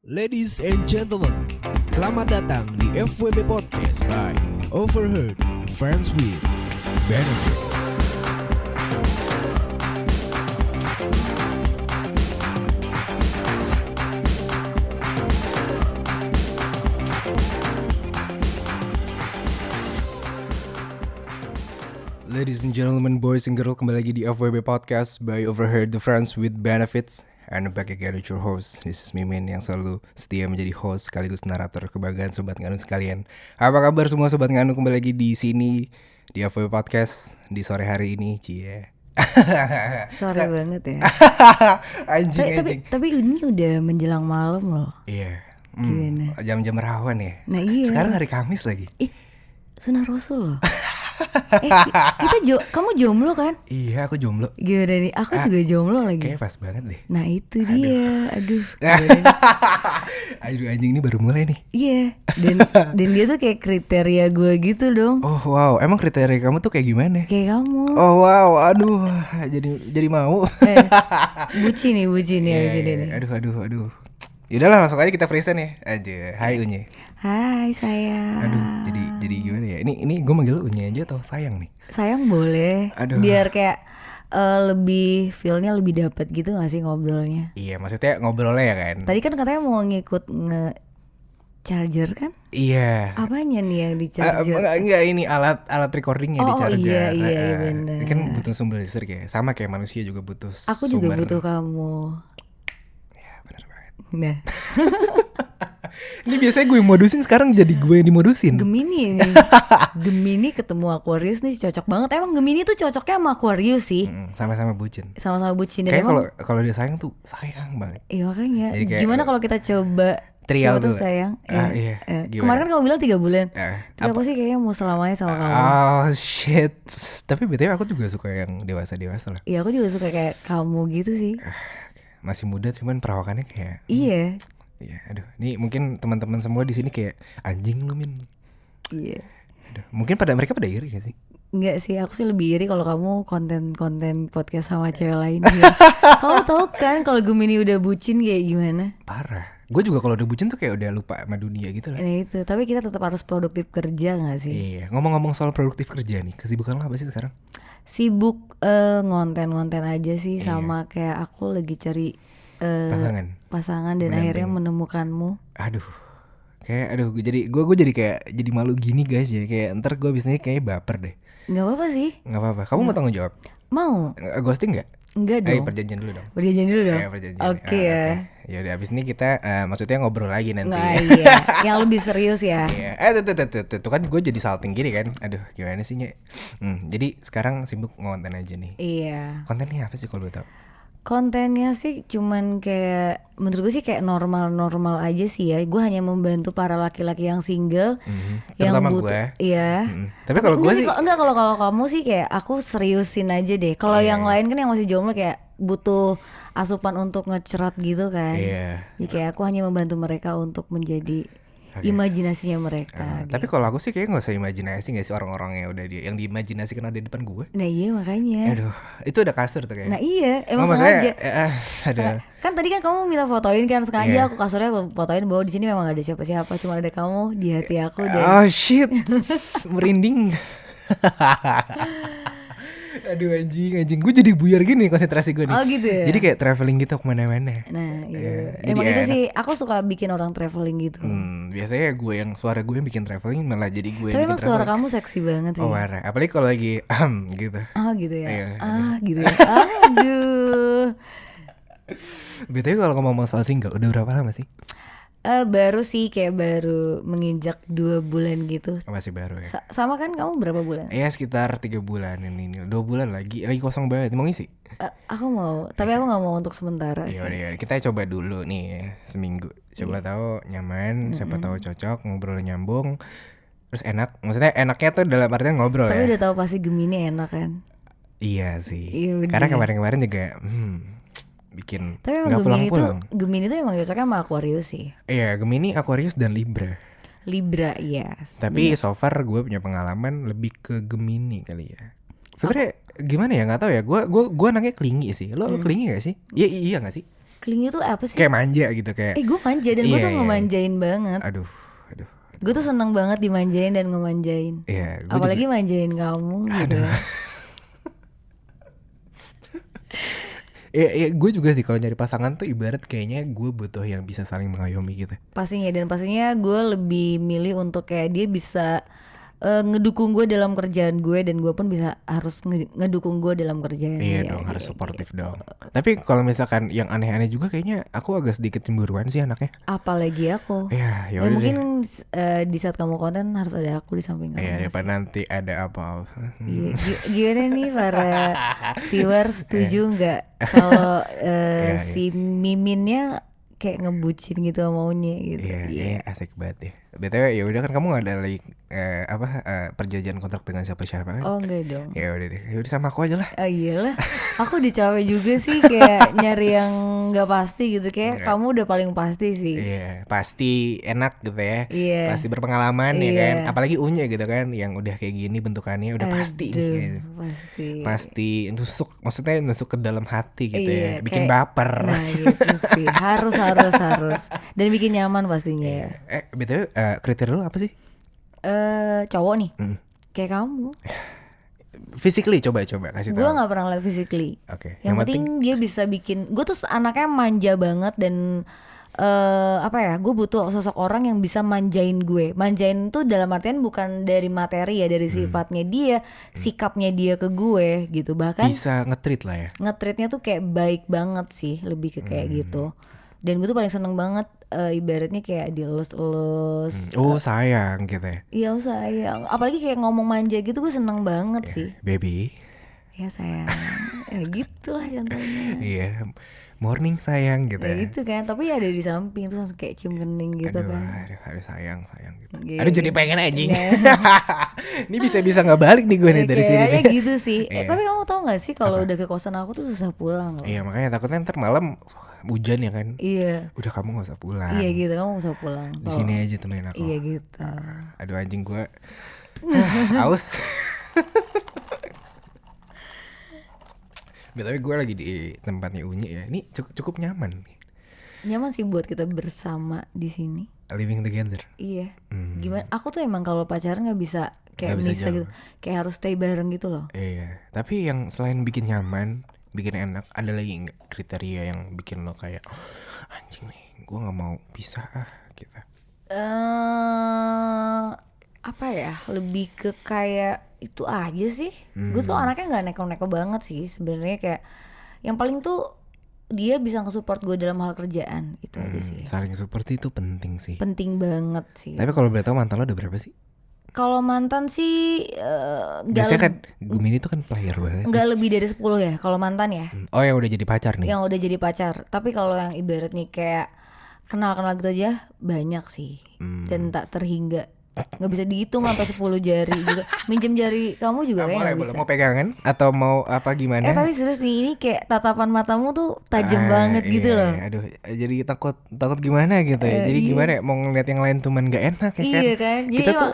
Ladies and gentlemen, selamat datang di FWB Podcast by Overheard Friends with Benefit. Ladies and gentlemen, boys and girls, kembali lagi di FWB Podcast by Overheard the Friends with Benefits. And back again with your host. This is Mimin yang selalu setia menjadi host sekaligus narator kebanggaan Sobat Nganu sekalian. Apa kabar semua Sobat Nganu, kembali lagi di sini di FWB Podcast di sore hari ini, cie. Sore banget ya. Anjing. Tapi ini udah menjelang malam loh. Iya. Gimana? Jam-jam rawan ya. Nah iya. Sekarang hari Kamis lagi. Sunnah Rasul loh. Kamu jomblo kan? Iya, aku jomblo. Gimana nih? Aku juga jomblo lagi. Kayaknya pas banget deh. Nah itu dia. Aduh. Aduh, anjing ini baru mulai nih. Iya. Dan dia tuh kayak kriteria gue gitu dong. Oh wow, emang kriteria kamu tuh kayak gimana? Kayak kamu. Oh wow, aduh, jadi mau. Bucin nih abis ini nih. Aduh. Yaudahlah, langsung aja kita present ya. Aja. Hai Unye. Hai sayang. Aduh, jadi gimana ya? Ini gue manggil Unye aja atau sayang nih? Sayang boleh. Aduh. Biar kayak lebih feelnya lebih dapet gitu gak sih ngobrolnya? Iya, maksudnya ngobrolnya ya kan. Tadi kan katanya mau ngikut charger kan? Iya. Apanya nih yang di charger? Enggak, ini alat recordingnya di charger. Iya benar. Kan butuh sumber listrik ya. Sama kayak manusia juga butuh. Aku juga butuh kamu. Ya benar banget. Nah. Ini biasanya gue modusin, sekarang jadi gue yang dimodusin. Gemini nih. Gemini ketemu Aquarius nih cocok banget. Emang Gemini tuh cocoknya sama Aquarius sih. Sama-sama bucin. Sama-sama bucin. Kayak kalau dia sayang tuh sayang banget. Iya makanya. Kayak, gimana kalau kita coba trial tuh dulu. sayang? Iya. Kemarin kan kamu bilang 3 bulan. Tapi apa? aku sih kayaknya mau selamanya sama kamu. Oh shit. Tapi BTW aku juga suka yang dewasa lah. Iya aku juga suka kayak kamu gitu sih. Masih muda cuman perawakannya kayak. Iya. Iya, aduh. Ini mungkin teman-teman semua di sini kayak anjing lu Min. Iya. Aduh, mungkin mereka pada iri gak sih? Enggak sih, aku sih lebih iri kalau kamu konten podcast sama cewek lain ya. Kamu tahu kan kalau Gemini udah bucin kayak gimana? Parah. Gue juga kalau udah bucin tuh kayak udah lupa sama dunia gitu lah. Nah itu, tapi kita tetap harus produktif kerja gak sih? Iya, ngomong-ngomong soal produktif kerja nih, kesibukan lo apa sih sekarang? Sibuk ngonten aja sih. Sama kayak aku lagi cari pasangan dan akhirnya menemukanmu. Aduh. Gue jadi kayak jadi malu gini guys ya. Kayak ntar gue abisnya kayak baper deh. Gak apa-apa sih. Gak apa-apa. Kamu mau tanggung jawab? Mau. Ghosting gak? Enggak dong. Perjanjian dulu dong. Perjanjian dulu dong. Oke ya. Ya udah abis ini kita maksudnya ngobrol lagi nanti. Nggak, iya. Yang lebih serius ya. Iya. Tuh kan gue jadi salting gini kan. Aduh gimana sih Nye. Jadi sekarang sibuk ngonten aja nih. Iya. Kontennya apa sih kalau gue tau? Kontennya sih cuman kayak menurut gue sih kayak normal aja sih ya. Gue hanya membantu para laki-laki yang single, yang terutama butuh. gue. Iya. Tapi kalau gue sih enggak, kalau kamu sih kayak aku seriusin aja deh. Kalau yang lain kan yang masih jomblo kayak butuh asupan untuk ngecerat gitu kan. Iya. Jadi kayak aku hanya membantu mereka untuk menjadi imajinasinya mereka. Tapi kalau aku sih kayaknya nggak usah imajinasi nggak sih orang-orang yang udah yang diimajinasikan ada di depan gue. Nah iya makanya. Aduh, itu udah kasar tuh kayaknya. Nah iya, emang sengaja. Ada. Kan tadi kan kamu minta fotoin kan, sengaja aku kasurnya aku fotoin bahwa di sini memang gak ada siapa-siapa, cuma ada kamu di hati aku dan. Oh shit, merinding. Aduh anjing, gue jadi buyar gini konsentrasi gue nih. Oh gitu ya. Jadi kayak traveling gitu kemana-mana. Nah iya. Emang itu sih, aku suka bikin orang traveling gitu. Biasanya suara gue yang bikin traveling malah jadi gue tapi yang bikin emang suara kamu seksi banget sih. Oh marah, apalagi kalau lagi gitu. Gitu ya. Iya, gitu ya. Aduh. BTW kalau ngomong soal single, udah berapa lama sih? Baru sih kayak baru menginjak 2 bulan gitu. Masih baru ya. Sama kan kamu berapa bulan? Ya sekitar 3 bulan ini 2 bulan lagi kosong banget. Mau ngisi? Aku mau, tapi aku gak mau untuk sementara sih. Iya, kita coba dulu nih ya, seminggu. Coba tahu nyaman, siapa tahu cocok, ngobrol nyambung, terus enak. Maksudnya enaknya tuh dalam artian ngobrol tapi ya. udah tahu pasti Gemini enak kan? Iya sih. Iya, karena kemarin juga bikin tapi emang Gemini tuh emang cocoknya sama Aquarius sih. Iya, Gemini, Aquarius dan Libra. Yes. Tapi so far gue punya pengalaman lebih ke Gemini kali ya. Sebenarnya gimana ya, nggak tahu ya. Gue anaknya clingy sih. Lo clingy gak sih? Iya nggak sih? Clingy tuh apa sih? Kayak manja gitu kayak. Gue manja dan gue Iya, tuh iya. ngemanjain banget. Aduh. Gue tuh seneng banget dimanjain dan ngemanjain. Iya, gue Apalagi juga. manjain kamu gitu ya. Ya, gue juga sih kalau nyari pasangan tuh ibarat kayaknya gue butuh yang bisa saling mengayomi gitu. Pastinya, dan pastinya gue lebih milih untuk kayak dia bisa ngedukung gue dalam kerjaan gue, dan gue pun bisa harus ngedukung gue dalam kerjaan Iya dia. dong, harus suportif dong. Tapi kalau misalkan yang aneh-aneh juga kayaknya aku agak sedikit cemburuan sih anaknya. Apalagi aku. Ya Ya udah deh. mungkin di saat kamu konten harus ada aku di samping kamu. Iya, sih. daripada nanti ada apa-apa. Iya, gimana nih para viewers, setuju nggak kalau Iya, si Miminnya kayak ngebucin gitu maunya gitu? Iya, asik banget ya. BTW ya udah kan kamu gak ada lagi perjanjian kontrak dengan siapa-siapa kan? Oh enggak dong. Ya udah deh. Ya udah sama aku aja lah. Oh iyalah, aku udah capek juga sih kayak nyari yang nggak pasti gitu. Kayak kamu udah paling pasti sih. Iya, pasti enak gitu ya. Iya. Pasti berpengalaman ya Iya. kan. Apalagi Unye gitu kan yang udah kayak gini bentukannya udah pasti nih. Aduh, Gitu. pasti. Pasti nusuk, maksudnya nusuk ke dalam hati gitu Iya, ya. Bikin kayak- baper. Nah gitu sih, harus. Dan bikin nyaman pastinya ya. BTW kriteria lu apa sih? Cowok nih, Hmm. kayak kamu. Physically coba kasih tahu. Gue nggak pernah lihat physically. Oke. Yang penting dia bisa bikin. Gue tuh anaknya manja banget dan apa ya? Gue butuh sosok orang yang bisa manjain gue. Manjain tuh dalam artian bukan dari materi ya, dari sifatnya dia, sikapnya dia ke gue gitu. Bahkan bisa nge-treat lah ya. nge-treatnya tuh kayak baik banget sih, lebih ke kayak gitu. Dan gue tuh paling seneng banget ibaratnya kayak dielus-elus. Oh sayang gitu ya. Iya sayang. Apalagi kayak ngomong manja gitu gue seneng banget sih. Baby. Ya sayang. Ya gitulah contohnya. Iya. Morning sayang gitu Ya ya. gitu kan, tapi ada di samping terus langsung kayak cium kening gitu aduh, kan. aduh sayang gitu. Iya, Aduh jadi gitu. pengen anjing. Ini bisa nggak balik nih gue nih dari sini. Kayaknya nih. gitu sih. Iya. Tapi kamu tahu nggak sih kalau udah ke kosan aku tuh susah pulang loh. Iya makanya takutnya ntar malam hujan ya kan. Iya. Udah kamu nggak usah pulang. Iya gitu, kamu usah pulang. Di sini aja temenin aku. Iya gitu. Aduh anjing gue. Aus. Tapi gue lagi di tempatnya Unyi ya. Ini cukup nyaman. Nyaman sih buat kita bersama di sini. Living together. Iya. Gimana? Aku tuh emang kalau pacaran nggak bisa kayak Nggak bisa bisa jauh. gitu. Kayak harus stay bareng gitu loh. Iya. Tapi yang selain bikin nyaman, bikin enak, ada lagi nggak kriteria yang bikin lo kayak anjing nih, gue nggak mau pisah gitu. Apa ya? Lebih ke kayak itu aja sih. Gue tuh anaknya nggak neko-neko banget sih. Sebenarnya kayak yang paling tuh dia bisa nge-support gue dalam hal kerjaan itu aja sih. Saling support itu penting sih. Penting banget sih. Tapi kalau boleh tahu mantan lo udah berapa sih? Kalau mantan sih Biasanya kan Gemini tuh kan player banget. nggak lebih dari 10 ya kalau mantan ya. Oh yang udah jadi pacar nih. Yang udah jadi pacar. Tapi kalau yang ibaratnya kayak kenal-kenal gitu aja banyak sih. Dan tak terhingga. Nggak bisa dihitung sampai 10 jari juga. Minjem jari kamu juga kayaknya Boleh, nggak boleh. bisa. Mau pegangan atau mau apa gimana? Tapi serius nih, ini kayak tatapan matamu tuh tajam banget iya, gitu loh. Aduh, jadi takut gimana gitu ya. Jadi gimana ya, mau ngeliat yang lain cuman gak enak ya kan. Iya kan? Jadi Kita tuh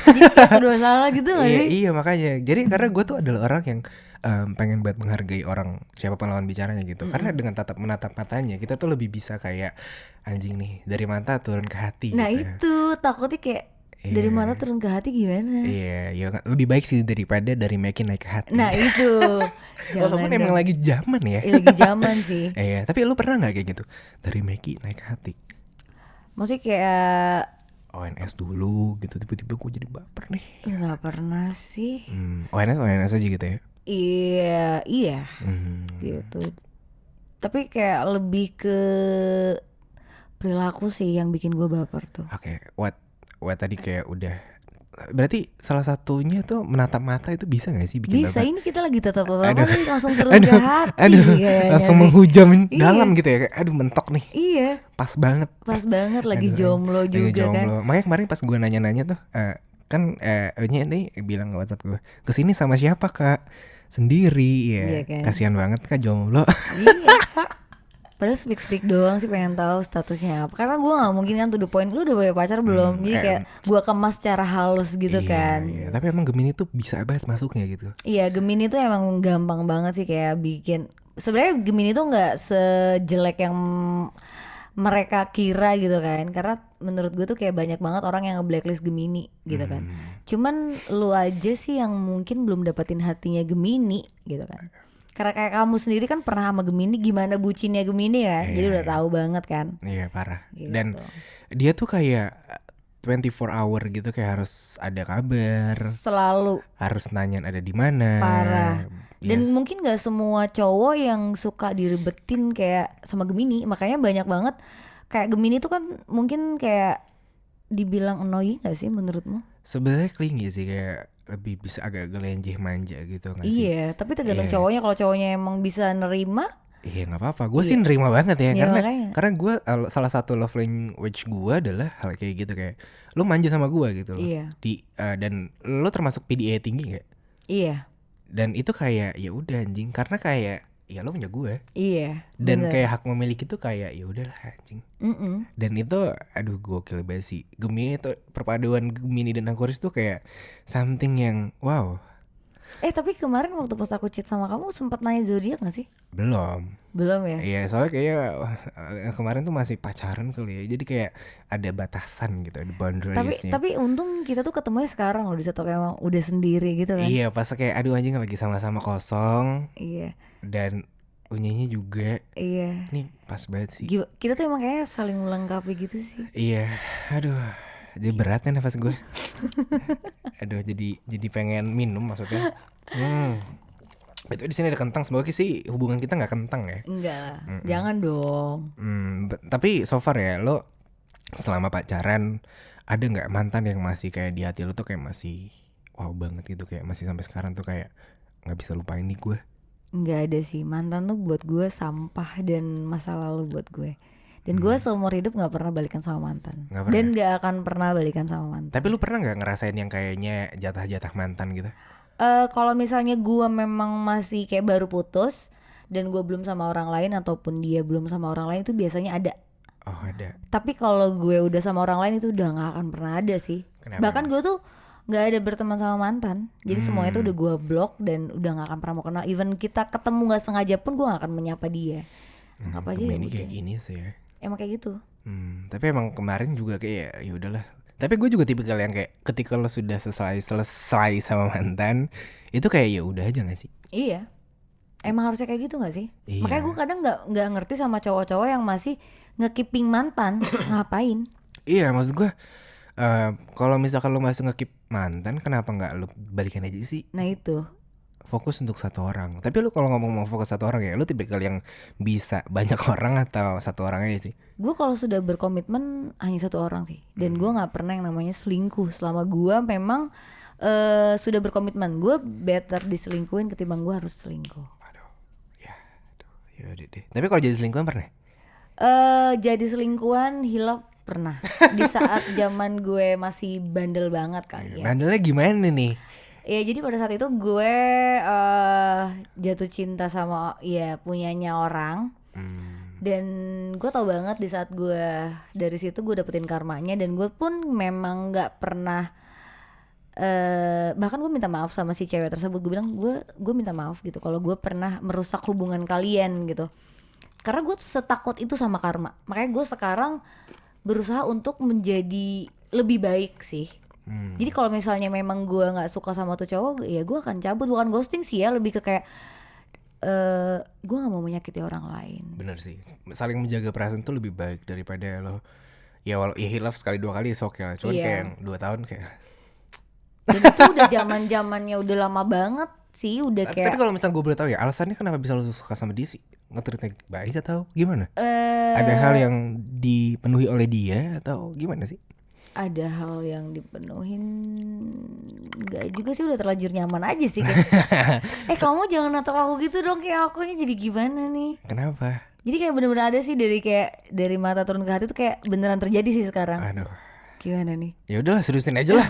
Jadi kayak serba salah gitu gak iya, sih? iya makanya. Jadi karena gue tuh adalah orang yang pengen banget menghargai orang siapapun lawan bicaranya gitu. Karena dengan menatap matanya kita tuh lebih bisa kayak anjing nih dari mata turun ke hati. Nah gitu. itu takutnya kayak dari mana turun ke hati gimana? Iya, ya lebih baik sih daripada dari Meki naik ke hati. Nah itu. Walaupun emang lagi zaman ya. Lagi zaman sih. Iya, tapi lu pernah nggak kayak gitu dari Meki naik ke hati? Maksudnya kayak ONS dulu gitu tiba-tiba gue jadi baper nih. nggak pernah sih. ONS aja gitu ya. Iya gitu. Tapi kayak lebih ke perilaku sih yang bikin gue baper tuh. Oke, what tadi kayak udah. Berarti salah satunya tuh menatap mata itu bisa gak sih bikin Bisa, baper? ini kita lagi tatap-tatapan Aduh. nih langsung turun ke hati kayaknya langsung sih. menghujam Iya. dalam gitu ya. Aduh mentok nih. Iya, Pas banget. pas banget lagi Aduh, jomblo lagi juga kan. jomblo. Makanya kemarin pas gue nanya-nanya tuh kan Nya nih bilang ke WhatsApp gue, kesini sama siapa kak? Sendiri ya. Iya kan? Kasihan banget kak jomblo. Iya. Padahal speak doang sih pengen tahu statusnya apa. Karena gue nggak mungkin kan to the point. Lu udah punya pacar belum? Jadi kayak gue kemas secara halus gitu kan. Iya. Tapi emang Gemini tuh bisa banget masuknya gitu. Iya, Gemini tuh emang gampang banget sih kayak bikin sebenarnya Gemini tuh nggak sejelek yang mereka kira gitu kan, karena menurut gue tuh kayak banyak banget orang yang nge-blacklist Gemini gitu kan. Cuman lu aja sih yang mungkin belum dapetin hatinya Gemini gitu kan. Karena kayak kamu sendiri kan pernah sama Gemini, gimana bucinnya Gemini kan, jadi udah tahu banget kan. Iya parah. Gitu. Dan dia tuh kayak 24 hour gitu, kayak harus ada kabar, Selalu harus nanyain ada di mana. parah. Dan Yes. mungkin gak semua cowok yang suka diribetin kayak sama Gemini. Makanya banyak banget kayak Gemini tuh kan mungkin kayak dibilang annoying gak sih menurutmu? Sebenarnya clingy sih, kayak lebih bisa agak-agak lenjeh manja gitu nggak sih? Iya, tapi tergantung Iya. cowoknya. Kalau cowoknya emang bisa nerima, Iya nggak apa-apa, gue sih nerima banget ya, Iya, karena makanya. gue salah satu love language gue adalah hal kayak gitu, kayak lu manja sama gue gitu loh. Iya. Dan lu termasuk PDA tinggi gak? Iya, Dan itu kayak ya udah anjing, karena kayak ya lu punya gue, iya. dan bener. kayak hak memiliki tuh kayak ya udahlah anjing. Mm-mm. Dan itu aduh gokil banget sih. Gemini tuh, perpaduan Gemini dan Aquarius tuh kayak something yang wow. Tapi kemarin waktu pas aku chat sama kamu sempat nanya zodiak gak sih? Belum. Belum ya? Iya, soalnya kayak kemarin tuh masih pacaran kali ya. Jadi kayak ada batasan gitu, ada boundariesnya. Tapi untung kita tuh ketemunya sekarang loh, di satu kayak emang udah sendiri gitu kan. Iya, pas kayak aduh anjing lagi sama-sama kosong Iya. dan unyanya juga. Iya. Nih pas banget sih. Kita tuh emang kayak saling melengkapi gitu sih. Iya, aduh. Jadi berat nih nafas gue. Aduh, jadi pengen minum maksudnya. Itu di sini ada kentang. Semoga sih hubungan kita nggak kentang ya. Enggak lah, jangan dong. Tapi so far ya, lo selama pacaran ada nggak mantan yang masih kayak di hati lo tuh kayak masih wow banget gitu, kayak masih sampai sekarang tuh kayak nggak bisa lupain nih gue? Enggak ada sih, mantan tuh buat gue sampah dan masa lalu buat gue. Dan gue seumur hidup nggak pernah balikan sama mantan. Nggak pernah? Dan nggak akan pernah balikan sama mantan. Tapi lu pernah nggak ngerasain yang kayaknya jatah-jatah mantan gitu? Kalau misalnya gue memang masih kayak baru putus dan gue belum sama orang lain ataupun dia belum sama orang lain, itu biasanya ada. Oh ada. Tapi kalau gue udah sama orang lain itu udah nggak akan pernah ada sih. Kenapa? Bahkan gue tuh nggak ada berteman sama mantan. Jadi semuanya tuh udah gue blok dan udah nggak akan pernah mau kenal. Even kita ketemu nggak sengaja pun gue nggak akan menyapa dia. Anggap aja ya Gemini udah. kayak gini sih ya. Emang kayak gitu. Tapi emang kemarin juga kayak ya udahlah. Tapi gue juga tipikal yang kayak ketika lo sudah selesai sama mantan, itu kayak ya udah aja gak sih? Iya. Emang harusnya kayak gitu nggak sih? Iya. Makanya gue kadang nggak ngerti sama cowok-cowok yang masih nge-keeping mantan. Ngapain? Iya, maksud gue kalau misalkan lo masih nge-keep mantan, kenapa nggak lo balikan aja sih? Nah itu. Fokus untuk satu orang. Tapi lo kalau ngomong mau fokus satu orang ya, lo tipikal yang bisa banyak orang atau satu orang aja sih? Gue kalau sudah berkomitmen hanya satu orang sih. Dan gue nggak pernah yang namanya selingkuh. Selama gue memang sudah berkomitmen, gue better diselingkuhin ketimbang gue harus selingkuh. Aduh, ya udah deh. Tapi kalau jadi selingkuhan pernah? Jadi selingkuhan hilaf pernah. Di saat zaman gue masih bandel banget kali ya. Bandelnya gimana nih? Ya jadi pada saat itu gue jatuh cinta sama ya punyanya orang. Dan gue tau banget di saat gue dari situ gue dapetin karmanya. Dan gue pun memang gak pernah bahkan gue minta maaf sama si cewek tersebut. Gue bilang gue minta maaf gitu kalau gue pernah merusak hubungan kalian gitu. Karena gue setakut itu sama karma. Makanya gue sekarang berusaha untuk menjadi lebih baik sih. Jadi kalau misalnya memang gue nggak suka sama tuh cowok, ya gue akan cabut. Bukan ghosting sih ya, lebih ke kayak gue nggak mau menyakiti orang lain. Bener sih, saling menjaga perasaan tuh lebih baik daripada lo ya hilaf sekali dua kali sok ya. Cuman Iya. kayak yang 2 tahun kayak. Dan itu udah zamannya udah lama banget sih, udah Tapi kayak kalau misalnya gue boleh tahu ya, alasannya kenapa bisa lo suka sama dia sih? Nge-treatnya baik atau gimana? Ada hal yang dipenuhi oleh dia atau gimana sih? ada hal yang dipenuhin. Enggak juga sih, udah terlanjur nyaman aja sih kayak. Kamu jangan natap aku gitu dong, kayak akunya jadi gimana nih. Kenapa? Jadi kayak bener-bener ada sih dari mata turun ke hati tuh kayak beneran terjadi sih sekarang. Aduh. Gimana nih? Ya udahlah, seriusin aja lah.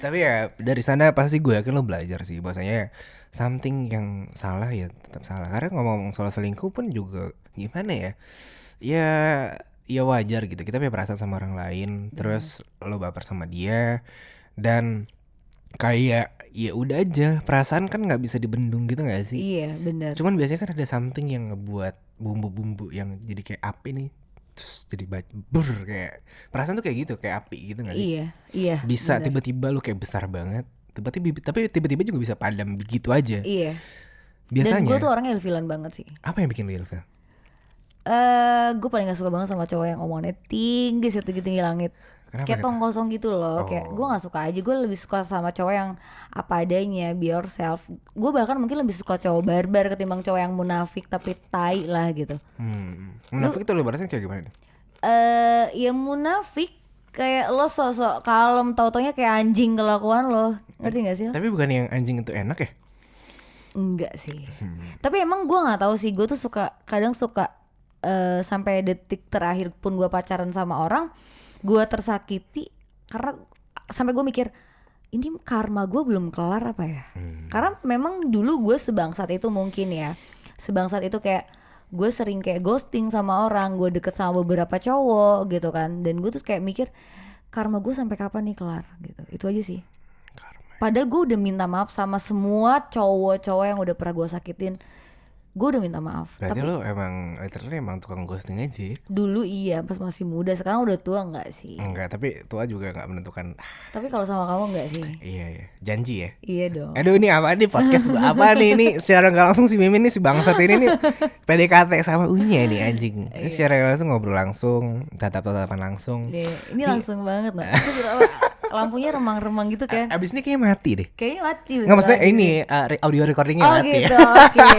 Tapi ya dari sana pasti gue yakin lo belajar sih bahwasanya something yang salah ya tetap salah. Karena ngomong soal selingkuh pun juga gimana ya wajar gitu. Kita punya perasaan sama orang lain, terus lo baper sama dia, dan kayak ya udah aja, perasaan kan nggak bisa dibendung gitu nggak sih? Iya benar. Cuman biasanya kan ada something yang ngebuat bumbu-bumbu yang jadi kayak api nih, terus jadi kayak perasaan tuh kayak gitu, kayak api gitu nggak sih? Iya Bisa benar. tiba-tiba lu kayak besar banget, tiba-tiba tapi tiba-tiba juga bisa padam begitu aja. Iya. Dan Biasanya gue tuh orangnya ilfilan banget sih. apa yang bikin lu ilfil? Gue paling gak suka banget sama cowok yang omongannya tinggi setinggi-tinggi langit. Kenapa Kayak gitu? tong kosong gitu loh. Kayak gue Oh. gak suka aja. Gue lebih suka sama cowok yang apa adanya, be yourself. Gue bahkan mungkin lebih suka cowok barbar ketimbang cowok yang munafik tapi tai lah gitu. Munafik itu lu berarti kayak gimana nih? Ya munafik kayak lo sosok kalem, tau-taunya kayak anjing kelakuan lo. Ngerti gak sih lo? Tapi bukan yang anjing itu enak ya? Enggak sih. Tapi emang gue nggak tahu sih. Gue tuh kadang suka sampai detik terakhir pun gue pacaran sama orang, gue tersakiti karena sampai gue mikir ini karma gue belum kelar apa ya? Karena memang dulu gue sebangsat itu mungkin ya. Sebangsat itu kayak gue sering kayak ghosting sama orang, gue deket sama beberapa cowok gitu kan. Dan gue tuh kayak mikir karma gue sampai kapan nih kelar gitu. Itu aja sih. Padahal gue udah minta maaf sama semua cowok-cowok yang udah pernah gue sakitin. Gue udah minta maaf. Berarti Tapi lu emang literally emang tukang ghosting aja ya? dulu iya pas masih muda, sekarang udah tua nggak sih? Enggak, tapi tua juga nggak menentukan. Tapi kalau sama kamu nggak sih? Iya ya, janji ya. Iya dong. Aduh ini apa nih podcast apa nih ini secara nggak langsung si Mimin nih si bangsat ini nih PDKT sama Unya nih anjing. Ini secara nggak langsung ngobrol langsung, tatap-tatapan langsung. Ini langsung banget nah. Terus lampunya remang-remang gitu kan? Abis ini kayaknya mati deh. Kayaknya mati. Nggak maksudnya bentar ini lagi. audio recordingnya Oh mati gitu, ya. oke.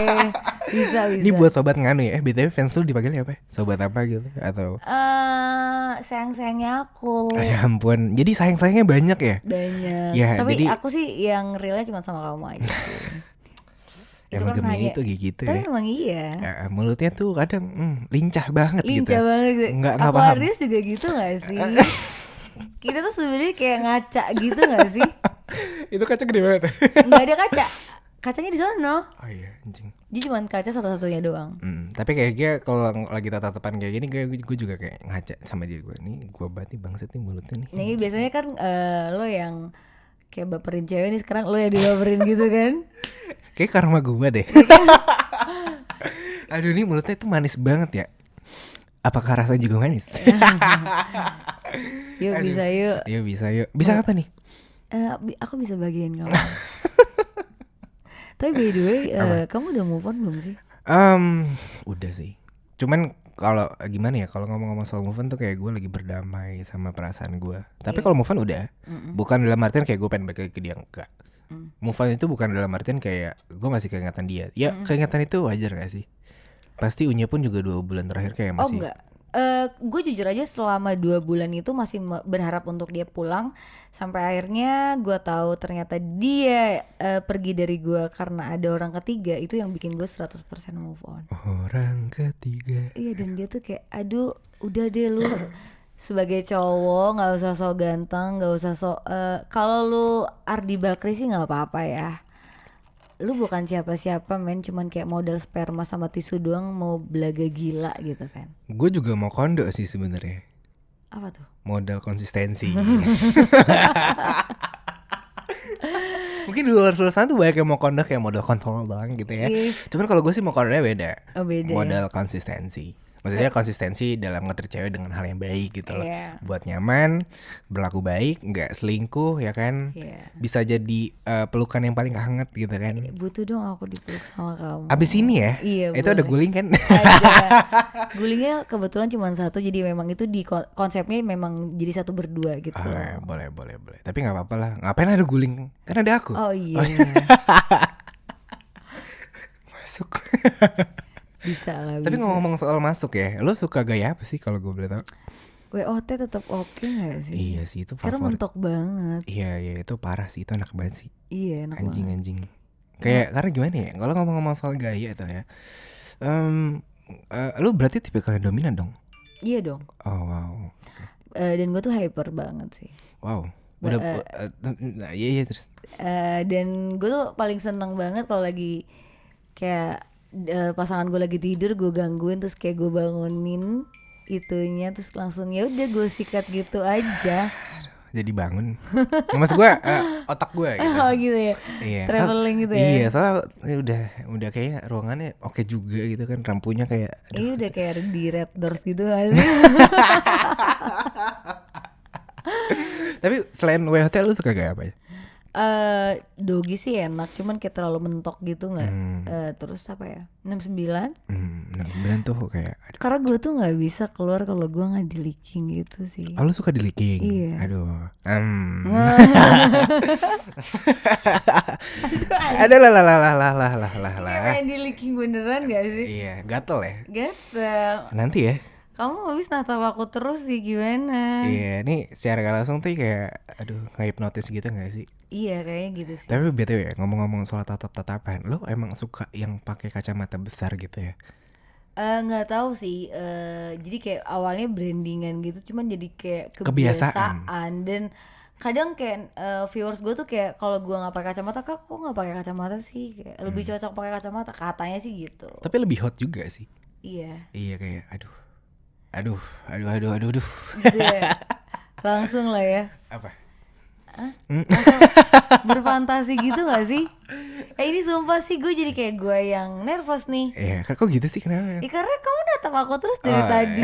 Bisa. Ini buat sobat nganu ya. BTW fans lu dipanggilnya apa? Sobat apa gitu atau? Sayang-sayangnya aku. Ya ampun. Jadi sayang-sayangnya banyak ya? Banyak. Ya, Tapi jadi- aku sih yang realnya cuma sama kamu aja sih. Emang kan Gemini hanya- itu gitu Tapi ya. emang iya. Ya, mulutnya tuh kadang lincah banget gitu. Lincah banget gitu. Nggak paham. Aquarius juga gitu gak sih? Kita tuh sebenarnya kayak ngaca gitu gak sih? Itu kaca gede banget. Nggak ada kaca. Kacanya di sono. Oh iya, anjing. Jadi cuma kaca satu-satunya doang. Tapi kayaknya kalau lagi tatapan kayak gini gue juga kayak ngaca sama diri gue. Nih gue banget nih bangsat nih mulutnya nih. Nih biasanya kan lo yang kayak baperin cewek nih, sekarang lo yang dibaperin gitu kan? Kayak karma gue deh. Aduh ini mulutnya tuh manis banget ya. Apakah rasanya juga manis? Yuk Aduh. bisa yuk. Ayo bisa yuk. Bisa apa nih? Aku bisa bagian kamu. Tapi by the way, kamu udah move on belum sih? Udah sih. Cuman kalau gimana ya, kalau ngomong-ngomong soal move on tuh kayak gue lagi berdamai sama perasaan gue. Tapi kalau move on udah, bukan dalam artian kayak gue pengen balik lagi ke dia, enggak. Move on itu bukan dalam artian kayak gue masih keingatan dia. Ya keingatan itu wajar gak sih? Pasti Unya pun juga 2 bulan terakhir kayak Oh masih. enggak. Gue jujur aja selama 2 bulan itu masih berharap untuk dia pulang. Sampai akhirnya gue tahu ternyata dia pergi dari gue karena ada orang ketiga. Itu yang bikin gue 100% move on. Orang ketiga. Iya, dan dia tuh kayak aduh udah deh lu sebagai cowok nggak usah sok ganteng, nggak usah sok kalau lu Ardi Bakri sih nggak apa-apa ya. Lu bukan siapa-siapa men, cuman kayak modal sperma sama tisu doang mau belaga gila gitu kan. Gue juga mau kondo sih sebenarnya. Apa tuh? Modal konsistensi. Mungkin di luar sana tuh banyak yang mau kondo kayak modal kontrol doang gitu ya. Iya. Cuman kalau gue sih mau kondonya beda. Oh, beda ya? Modal konsistensi. Maksudnya konsistensi dalam nge-treat cewek dengan hal yang baik gitu loh. Iya. Buat nyaman, berlaku baik, nggak selingkuh ya kan. Iya. Bisa jadi pelukan yang paling hangat gitu kan. Butuh dong aku dipeluk sama kamu. Abis ini ya, Iya, itu ada boleh. guling kan. Ada. Gulingnya kebetulan cuma satu, jadi memang itu di konsepnya memang jadi satu berdua gitu. Boleh. Tapi nggak apa-apa lah. Ngapain ada guling? Kan ada aku. Oh iya. Masuk. Bisa lah. Tapi bisa. ngomong soal masuk ya, lo suka gaya apa sih kalau gue boleh tahu? WOT tetap oke gak sih? Iya sih itu Karena favorit. mentok banget. Iya itu parah sih, itu enak banget sih. Iya enak banget. Anjing. Kayak karena gimana ya? Kalau ngomong-ngomong soal gaya itu ya, lo berarti tipikal yang dominan dong? Iya dong. Oh wow. Dan gue tuh hyper banget sih. Wow. Udah, iya terus. Dan gue tuh paling seneng banget kalau lagi kayak pasangan gue lagi tidur, gue gangguin terus kayak gue bangunin itunya terus langsung ya udah gue sikat gitu aja. jadi bangun. Maksud gue otak gue gitu. Oh gitu ya. Iya. Traveling gitu ya. Iya, soalnya udah kayak ruangannya oke juga gitu kan, lampunya kayak Ini udah kayak di Red Doors gitu gak sih? Tapi selain WHT lu suka kayak apa ya? Dogi sih enak, cuman kayak terlalu mentok gitu nggak. Terus apa ya? 69. 69 tuh kayak Karena gue tuh nggak bisa keluar kalau gue nggak di leaking gitu sih. oh, lu suka di leaking? Iya. Aduh. Ada lah. Kayak di leaking beneran gak sih? Iya, gatel ya. Gatel. Nanti ya. Kamu habis natap aku terus sih gimana? Iya, nih secara gak langsung tuh kayak aduh ngehipnotis gitu gak sih? Iya kayaknya gitu sih. Tapi BTW ya, ngomong-ngomong soal tatap-tatapan, lo emang suka yang pakai kacamata besar gitu ya? Nggak tahu sih. Jadi kayak awalnya brandingan gitu, cuman jadi kayak Kebiasaan. kebiasaan. Dan kadang kayak viewers gue tuh kayak kalau gue nggak pakai kacamata, kak kok nggak pakai kacamata sih? Kayak lebih cocok pakai kacamata katanya sih gitu. Tapi lebih hot juga sih. Iya. Iya kayak aduh. Gitu ya. Langsung lah ya. Apa? Berfantasi gitu gak sih? Ini sumpah sih gue jadi kayak gue yang nervous nih. Iya, kok gitu sih kenapa? Ya karena kamu natap aku terus dari tadi.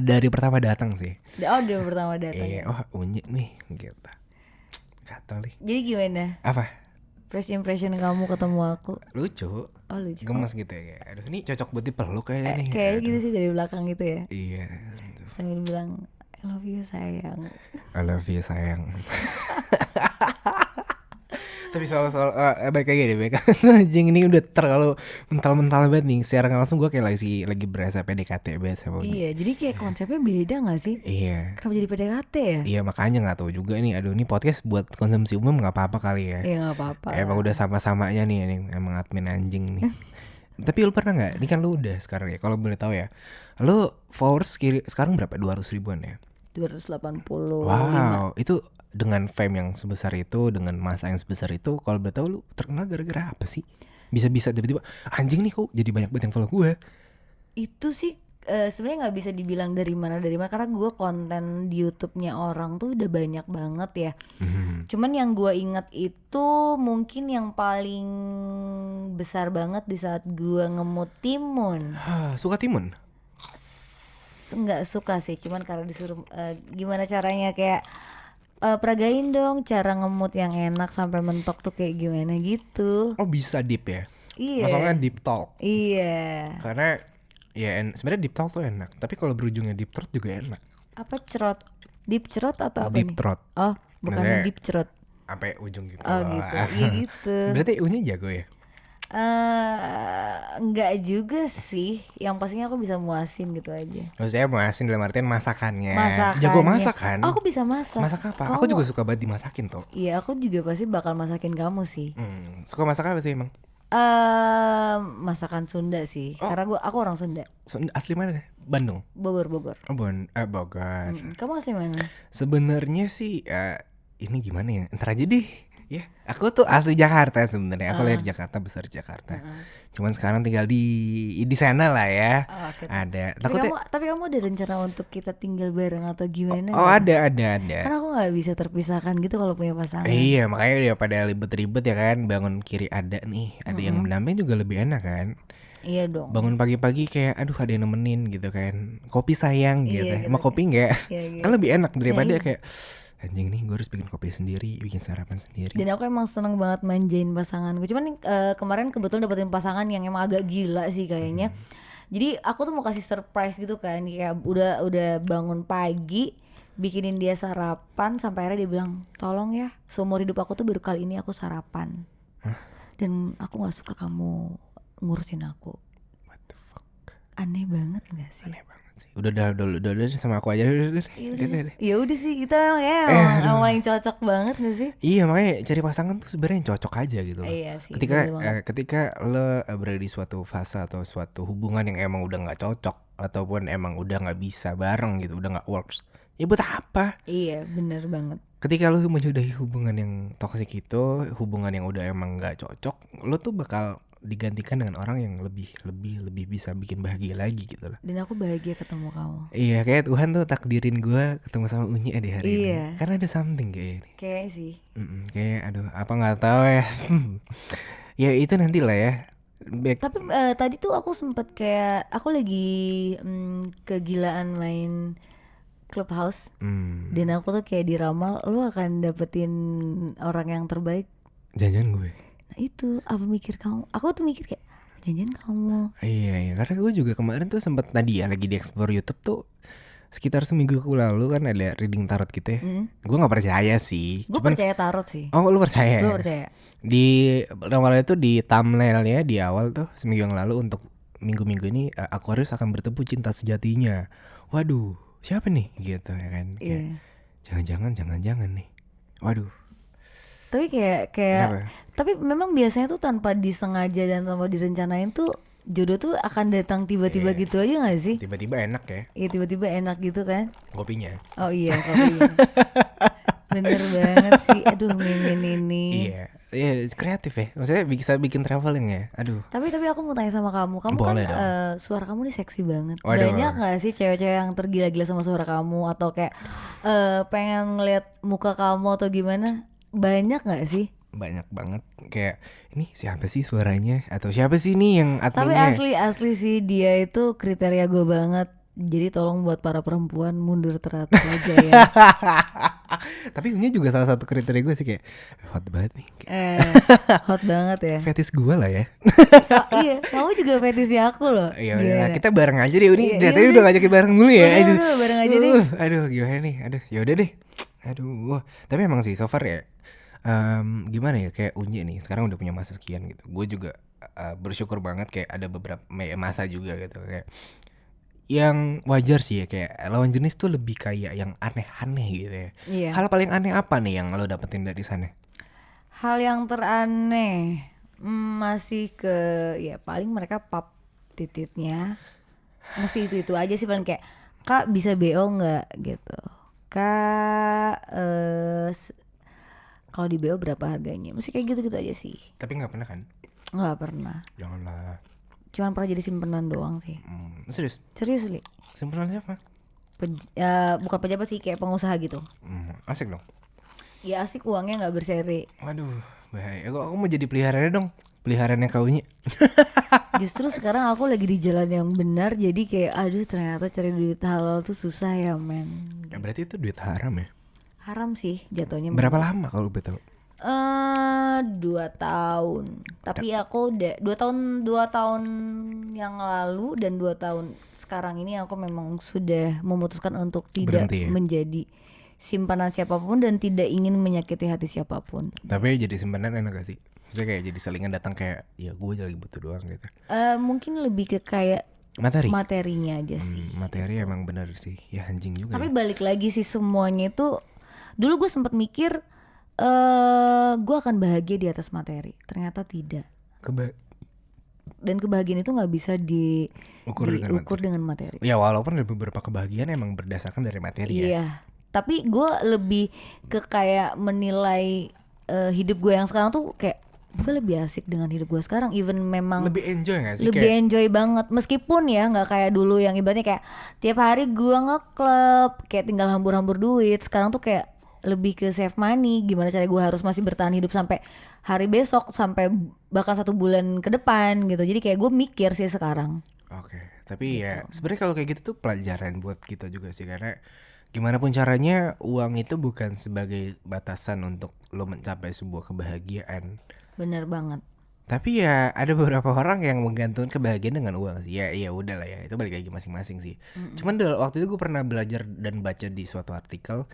dari pertama datang sih. Oh udah pertama datang. Iya, oh unyi nih gitu. Gatel nih. Jadi gimana? Apa? First impression kamu ketemu aku? Lucu. Oh lucu. Gemes gitu ya kayak. Aduh, ini cocok buat dipeluk kayaknya nih. Kayaknya gitu Aduh. sih dari belakang gitu ya. Iya. Sambil bilang I love you sayang. I love you sayang. Tapi soal baik lagi deh, baik. Anjing ini udah terlalu mental banget nih. Secara nggak langsung gue kayak lagi berasa PDKT banget sama ini. Iya, jadi kayak konsepnya beda gak sih? Iya. Kenapa jadi PDKT ya? Iya makanya nggak tahu juga nih. Aduh, ini podcast buat konsumsi umum nggak apa-apa kali ya. Iya gak apa-apa. Emang udah sama-samanya nih emang admin anjing nih. Tapi lu pernah nggak? Ini kan lu udah sekarang ya. Kalau boleh tahu ya, lu followers sekarang berapa? 200 ribuan ya? 285. Wow, itu dengan fame yang sebesar itu, dengan masa yang sebesar itu, kalau boleh tahu lu terkenal gara-gara apa sih? Bisa-bisa tiba-tiba anjing nih kok jadi banyak banget yang follow gue. Itu sih sebenarnya nggak bisa dibilang dari mana karena gue konten di YouTube-nya orang tuh udah banyak banget ya. Cuman yang gue ingat itu mungkin yang paling besar banget di saat gue ngemut timun. Suka timun? Nggak suka sih, cuman karena disuruh gimana caranya kayak peragain dong cara ngemut yang enak sampai mentok tuh kayak gimana gitu. Oh bisa deep ya? Iya. Masalahnya deep talk. Iya. Karena ya sebenarnya deep talk tuh enak, tapi kalau berujungnya deep throat juga enak. Apa cerot? Deep cerot atau apa Deep nih? throat. Oh, bukan Maksudnya deep cerot. Sampai ujung gitu. Oh loh. gitu. Iya gitu. Berarti U-nya jago ya? Enggak juga sih. Yang pastinya aku bisa muasin gitu aja. Maksudnya masakin dalam artian masakannya. Masakannya. Jago masak kan? Aku bisa masak. Masak apa? Kamu- Aku juga suka banget dimasakin tuh. Iya, aku juga pasti bakal masakin kamu sih. Suka masak apa sih emang? Masakan Sunda sih. Oh. Karena aku orang Sunda. Asli mana? Bandung. Bogor. Oh, Bogor. Kamu asli mana? Sebenarnya sih ini gimana ya? Entar aja deh. Ya, aku tuh asli Jakarta sebenarnya. Aku lahir Jakarta, besar di Jakarta. Cuman sekarang tinggal di sana lah ya. Oh, oke. Ada. Tapi kamu ada rencana untuk kita tinggal bareng atau gimana? Oh, nggak? ada. Karena aku nggak bisa terpisahkan gitu kalau punya pasangan. Iya, makanya daripada ribet-ribet ya kan, bangun kiri ada nih, ada yang mendamping juga lebih enak kan. Iya dong. Bangun pagi-pagi kayak aduh ada yang nemenin gitu kan. Kopi sayang gitu. Iya, gitu. Mau kopi enggak? Iya, gitu. Kan lebih enak daripada Iya. kayak anjing nih gue harus bikin kopi sendiri, bikin sarapan sendiri. Dan aku emang seneng banget manjain pasanganku. Cuman kemarin kebetulan dapetin pasangan yang emang agak gila sih kayaknya. Jadi aku tuh mau kasih surprise gitu kan. Kayak udah bangun pagi, bikinin dia sarapan sampai akhirnya dia bilang, "Tolong ya, seumur hidup aku tuh baru kali ini aku sarapan." Dan aku nggak suka kamu ngurusin aku. What the fuck? Aneh banget gak sih? Aneh banget sih. Udah sama aku aja udah. Ya udah sih kita emang paling cocok banget gak sih? Iya makanya cari pasangan tuh sebenarnya yang cocok aja gitu loh. Iya sih, Ketika bener banget. ketika lo berada di suatu fase atau suatu hubungan yang emang udah nggak cocok ataupun emang udah nggak bisa bareng gitu, udah nggak works. Ya buat apa? Iya bener banget. Ketika lo menyudahi hubungan yang toksik itu, hubungan yang udah emang nggak cocok, lo tuh bakal digantikan dengan orang yang lebih bisa bikin bahagia lagi gitu loh. Dan aku bahagia ketemu kamu. Iya, kayak Tuhan tuh takdirin gue ketemu sama Unyi di hari ini. Iya. Karena ada something kayak ini. Kayak sih. Kayak aduh apa nggak tahu ya. Ya itu nanti lah ya. Tapi tadi tuh aku sempet kayak aku lagi kegilaan main Clubhouse. Dan aku tuh kayak diramal lu akan dapetin orang yang terbaik. Jangan gue. Nah itu apa mikir kamu? Aku tuh mikir kayak jangan kamu. Iya, karena gue juga kemarin tuh sempet tadi ya lagi di explore YouTube tuh sekitar seminggu lalu kan ada reading tarot gitu ya. Gue nggak percaya sih. Gue percaya tarot sih. Oh lu percaya? Gue percaya. Di awalnya tuh di thumbnailnya di awal tuh seminggu yang lalu untuk minggu-minggu ini Aquarius akan bertemu cinta sejatinya. Waduh, siapa nih gitu ya kan? Iya. Jangan-jangan nih. Waduh. Tapi kayak Kenapa? tapi memang biasanya tuh tanpa disengaja dan tanpa direncanain tuh jodoh tuh akan datang tiba-tiba gitu aja gak sih? Tiba-tiba enak ya Iya tiba-tiba enak gitu kan? kopinya. Oh iya kopinya. Bener banget sih. Aduh Mimin ini. Iya kreatif ya. Maksudnya bisa bikin traveling ya. Aduh. Tapi aku mau tanya sama kamu. Kamu Boleh kan dong. suara kamu nih seksi banget. Waduh. Banyak gak sih cewek-cewek yang tergila-gila sama suara kamu atau kayak pengen ngeliat muka kamu atau gimana? Banyak gak sih? Banyak banget. Kayak ini siapa sih suaranya? Atau siapa sih nih yang Tapi adminnya? asli sih dia itu kriteria gue banget. Jadi tolong buat para perempuan mundur teratur aja ya. Tapi ini juga salah satu kriteria gue sih kayak hot banget nih. Hot banget ya. Fetis gue lah ya. Iya, kamu juga fetisnya aku loh. Iya Gimana? udah kita bareng aja deh Uni. Iya, Dari iya tadi udah. udah ngajakin bareng dulu ya. Udah, bareng aja deh. Aduh gimana nih? Aduh yaudah deh. Aduh. Tapi emang sih so far ya. Gimana ya kayak Unyi nih sekarang udah punya masa sekian gitu. Gue juga bersyukur banget kayak ada beberapa masa juga gitu kayak yang wajar sih ya kayak lawan jenis tuh lebih kayak yang aneh-aneh gitu ya. Iya. Hal paling aneh apa nih yang lo dapetin dari sana? Hal yang teraneh masih ke ya paling mereka pap tititnya. Masih itu aja sih paling kayak Kak bisa BO nggak gitu. Kak kalau di BO berapa harganya? Masih kayak gitu-gitu aja sih. Tapi nggak pernah kan? Nggak pernah. Janganlah. Cuman pernah jadi simpenan doang sih. Serius? Serius Li? Simpenan siapa? Bukan pejabat sih kayak pengusaha gitu. Asik dong. Ya asik uangnya nggak berseri. Waduh, bahaya. Aku mau jadi peliharaannya dong. Peliharaannya kaunya. Justru sekarang aku lagi di jalan yang benar. Jadi kayak aduh ternyata cari duit halal tuh susah ya men. Ya, berarti itu duit haram ya? Haram sih jatuhnya. Berapa lama kalau boleh tahu? 2 tahun. Tapi aku udah 2 tahun yang lalu dan 2 tahun sekarang ini aku memang sudah memutuskan untuk tidak Berhenti ya? menjadi simpanan siapapun dan tidak ingin menyakiti hati siapapun. Tapi jadi simpanan enak gak sih? Maksudnya kayak jadi selingan datang kayak ya gue lagi butuh doang gitu. Mungkin lebih ke kayak Materi? materinya aja sih. Materi emang bener sih. Ya anjing juga. Tapi Ya. balik lagi sih semuanya itu dulu gue sempat mikir gue akan bahagia di atas materi. Ternyata tidak. Dan kebahagiaan itu nggak bisa diukur dengan materi. Ya walaupun ada beberapa kebahagiaan emang berdasarkan dari materi ya. Iya. Tapi gue lebih ke kayak menilai hidup gue yang sekarang tuh kayak gue lebih asik dengan hidup gue sekarang. Even memang Lebih enjoy gak sih? lebih enjoy banget. Meskipun ya nggak kayak dulu yang ibaratnya kayak tiap hari gue nge-club kayak tinggal hambur-hambur duit. Sekarang tuh kayak lebih ke save money. Gimana cara gue harus masih bertahan hidup sampai hari besok, sampai bahkan 1 bulan ke depan gitu. Jadi kayak gue mikir sih sekarang. Oke, tapi ya sebenarnya kalau kayak gitu tuh pelajaran buat kita juga sih karena gimana pun caranya uang itu bukan sebagai batasan untuk lo mencapai sebuah kebahagiaan. Bener banget. Tapi ya ada beberapa orang yang menggantungkan kebahagiaan dengan uang sih. Ya udah lah ya, itu balik lagi masing-masing sih. Cuman waktu itu gue pernah belajar dan baca di suatu artikel,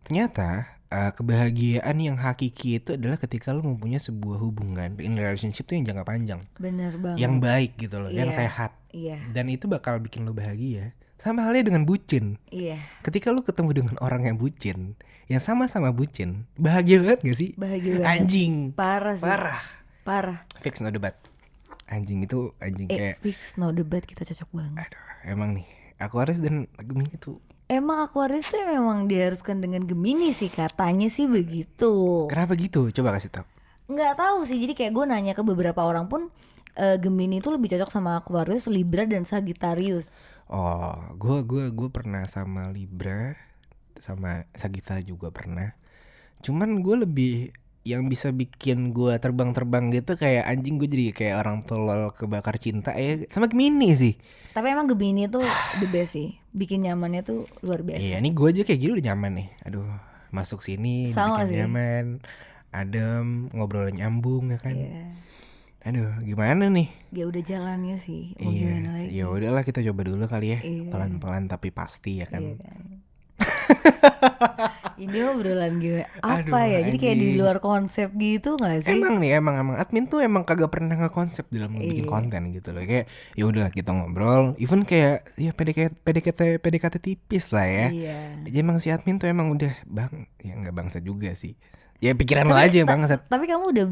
ternyata kebahagiaan yang hakiki itu adalah ketika lo mempunyai sebuah hubungan in relationship tuh yang jangka panjang, Bener banget. yang baik gitu loh, yang Iya. sehat. Iya. Dan itu bakal bikin lo bahagia. Sama halnya dengan bucin. Iya. Ketika lo ketemu dengan orang yang bucin, yang sama-sama bucin, bahagia banget gak sih? Bahagia banget. Anjing. Parah sih. Parah. Fix no debat. Anjing itu anjing kayak Fix no debat, kita cocok banget. aduh, emang nih Aquarius dan Gemini tuh. Emang Aquarius tuh memang diharuskan dengan Gemini sih, katanya sih begitu. Kenapa gitu? Coba kasih tahu. Nggak tahu sih, jadi kayak gue nanya ke beberapa orang pun Gemini itu lebih cocok sama Aquarius, Libra dan Sagittarius. Oh, gue pernah sama Libra, sama Sagittarius juga pernah. Cuman gue lebih yang bisa bikin gue terbang-terbang gitu kayak anjing, gue jadi kayak orang tolol kebakar cinta ya sama Gemini sih. Tapi emang Gemini tuh the best sih, bikin nyamannya tuh luar biasa. Iya, nih gue aja kayak gini udah nyaman nih. Aduh, masuk sini Sama bikin sih. nyaman, adem, ngobrolnya nyambung ya kan. Iya. Aduh, gimana nih? Ya udah jalannya sih, mau gimana lagi? Ya udahlah kita coba dulu kali ya, Iya. pelan-pelan tapi pasti ya kan. Iya kan. Ini obrolan gue apa Aduh, ya? Jadi kayak di anjing. luar konsep gitu nggak sih? Emang nih, emang admin tuh emang kagak pernah ngekonsep dalam bikin Iya. konten gitu loh. Kayak ya udahlah kita ngobrol, even kayak ya PDKT tipis lah ya. Iya. Jadi emang si admin tuh emang udah ya nggak bangsa juga sih. Ya pikiran lo aja yang bangsat. Tapi kamu udah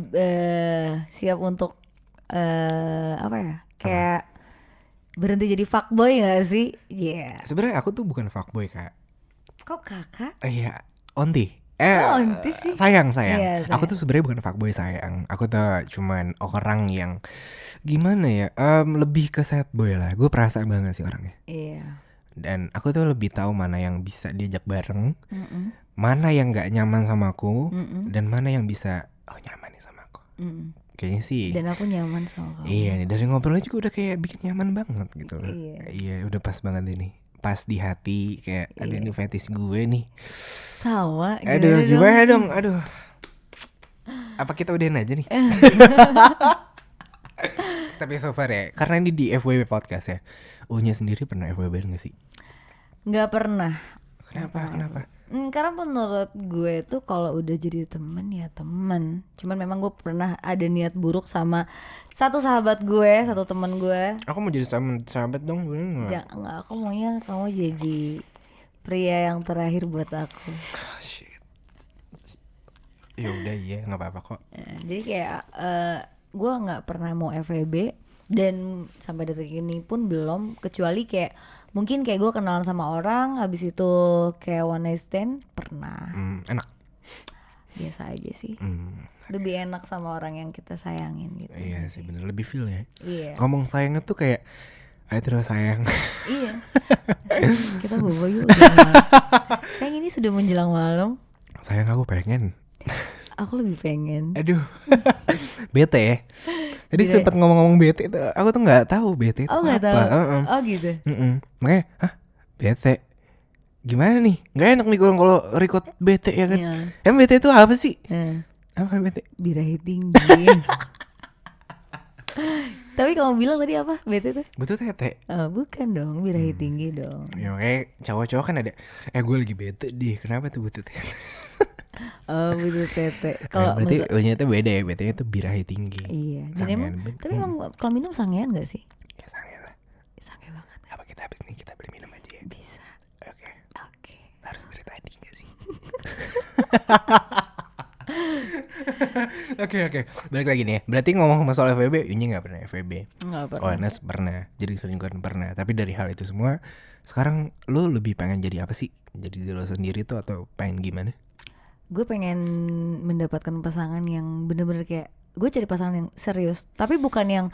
siap untuk apa ya? Kayak berhenti jadi fuckboy gak sih? Iya. Sebenarnya aku tuh bukan fuckboy kak. Kok kakak? Iya, onti. Kok onti sih? Sayang. Iya, Aku tuh sebenarnya bukan fuckboy sayang. Aku tuh cuman orang yang gimana ya? Lebih ke sad boy lah. Gue perasa banget sih orangnya. Iya. Dan aku tuh lebih tahu mana yang bisa diajak bareng, Mm-mm. mana yang nggak nyaman sama aku, Mm-mm. dan mana yang bisa nyaman nih sama aku. Mm-mm. Kayaknya sih. Dan aku nyaman sama kamu. Iya nih, dari ngobrolnya juga udah kayak bikin nyaman banget gitu loh. Iya. Iya, udah pas banget ini. Pas di hati kayak ada Iya. nih fetish gue nih. Sama. Aduh, gimana dong? Aduh. Apa kita udahin aja nih? Tapi so far ya, karena ini di FWB podcast ya. Unya sendiri pernah FWB gak sih? Nggak pernah. Kenapa? Karena menurut gue tuh kalau udah jadi temen ya temen. Cuman memang gue pernah ada niat buruk sama satu sahabat gue, satu temen gue. Aku mau jadi sahabat dong, boleh nggak? Jangan, aku maunya kamu jadi pria yang terakhir buat aku. Shit. Ya udah iya, nggak apa-apa kok. Jadi kayak gue nggak pernah mau FWB dan sampai detik ini pun belum, kecuali kayak mungkin kayak gue kenalan sama orang habis itu kayak one night stand pernah. Enak. Biasa aja sih. Lebih enak sama orang yang kita sayangin gitu. Iya sih bener, lebih feel ya. Iya. Ngomong sayangnya tuh kayak, ayo terus sayang. Iya. Kita bobo yuk. Udah. Sayang ini sudah menjelang malam. Sayang aku pengen. Aku lebih pengen. Aduh. Bete ya. Tadi Gitu. sempet ngomong-ngomong bete itu, aku tuh nggak tahu bete itu Oh nggak apa. tahu. Oh gitu. Makanya, bete. Gimana nih? Nggak enak nih kalau record bete ya kan? Iya. Emang bete itu apa sih? Nah, Apa bete? birahi tinggi. Tapi kamu bilang tadi apa? Bete tuh? Betul tete. Oh, bukan dong, birahi tinggi dong. Ya makanya cowok-cowok kan ada, gue lagi bete deh. Kenapa tuh butuh tete? Oh, butuh tete. Kalau berarti maksud- nya itu beda ya, betenya itu birahi tinggi. iya. Dan Sangean emang, banget. tapi emang kalau minum sangean gak sih? Ya sangean lah. Sange banget. Apa kita habis nih kita beli minum aja ya? Bisa. Oke. Oke. Harus dari tadi gak sih? Oke. Balik lagi nih ya. Berarti ngomong masalah FWB, Unya gak pernah FWB. Enggak Oh, pernah. Enes pernah. Jadi selingkuhan pernah. Tapi dari hal itu semua, sekarang lu lebih pengen jadi apa sih? Jadi diri lo sendiri tuh atau pengen gimana? Gue pengen mendapatkan pasangan yang bener-bener kayak gue cari pasangan yang serius, tapi bukan yang